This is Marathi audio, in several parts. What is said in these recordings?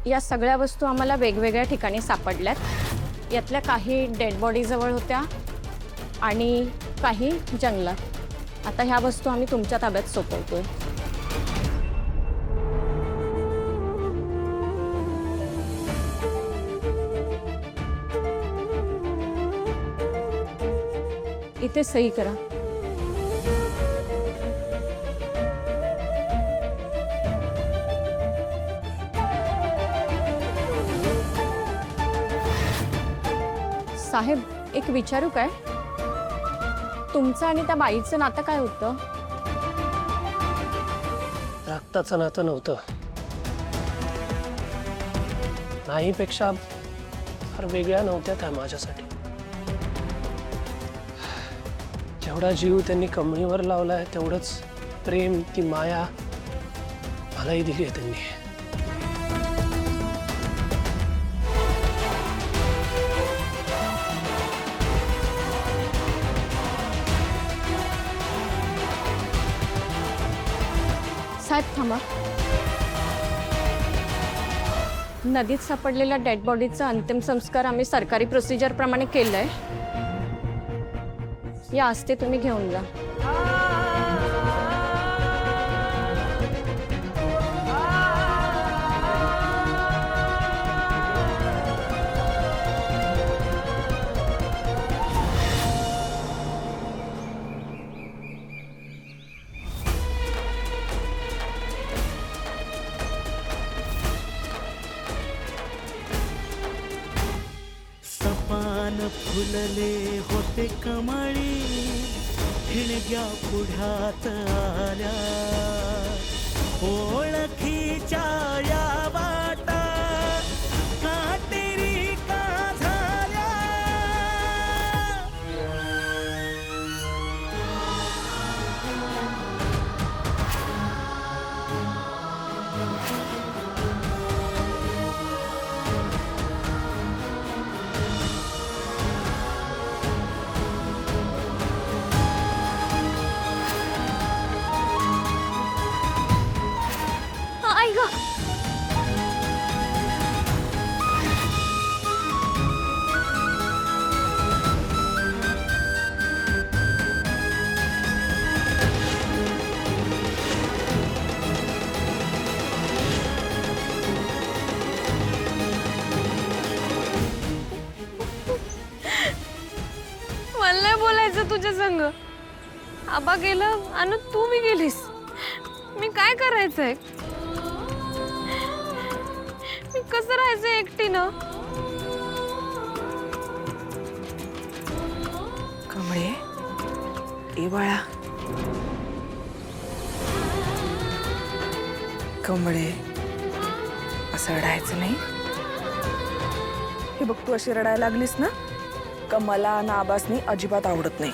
या सगळ्या वस्तू आम्हाला वेगवेगळ्या ठिकाणी सापडल्यात। यातल्या काही डेड बॉडी जवळ होत्या आणि काही जंगलात। आता ह्या वस्तू आम्ही तुमच्या ताब्यात सोपवतोय। इथे सही करा। साहेब, एक विचारू काय? तुमचं आणि त्या बाईचं नातं काय होतं? रक्ताचं नातं नव्हतं, नाहीपेक्षा फार वेगळ्या नव्हत्या त्या माझ्यासाठी। जेवढा जीव त्यांनी कमळीवर लावलाय तेवढंच प्रेम, ती माया मलाही दिली आहे त्यांनी। साहेब थांबा। नदीत सापडलेल्या डेड बॉडीचा अंतिम संस्कार आम्ही सरकारी प्रोसिजर प्रमाणे केलंय। या अस्ते तुम्ही घेऊन जा। सपान फुलले होते कमळी, हिणग्या पुढ्यात आल्या ओळखीच्या या वाटा काटेरी का झाल्या। आई ग, मला नाही बोलायचं तुझ्या संग। आबा गेलं आणि तू मी गेलीस, मी काय करायचंय? मी कसं राहायचं एकटीनं? कमळे, ए बाळा, कमळे, असं रडायचं नाही। हे बघ, तू अशी रडायला लागलीस ना, कमला ना आबासनी अजिबात आवडत नाही।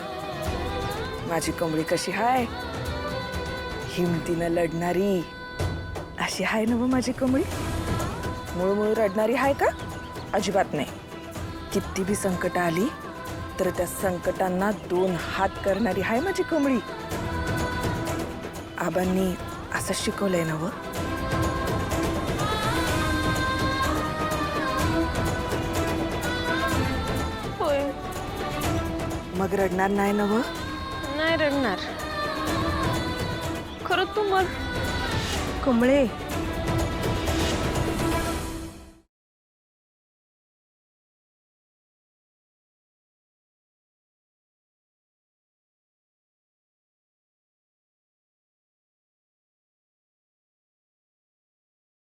माझी कमळी कशी हाय, हिमतीनं लढणारी अशी हाय ना व माझी कमळी? मुळमुळ रडणारी हाय का? अजिबात नाही। किती भी संकट आली तर त्या संकटांना 2 हात करणारी हाय माझी कमळी। आबांनी असं शिकवलंय ना व? होय। मग रडणार नाही ना व? नाही रडणार। खरं तू मग कमळे,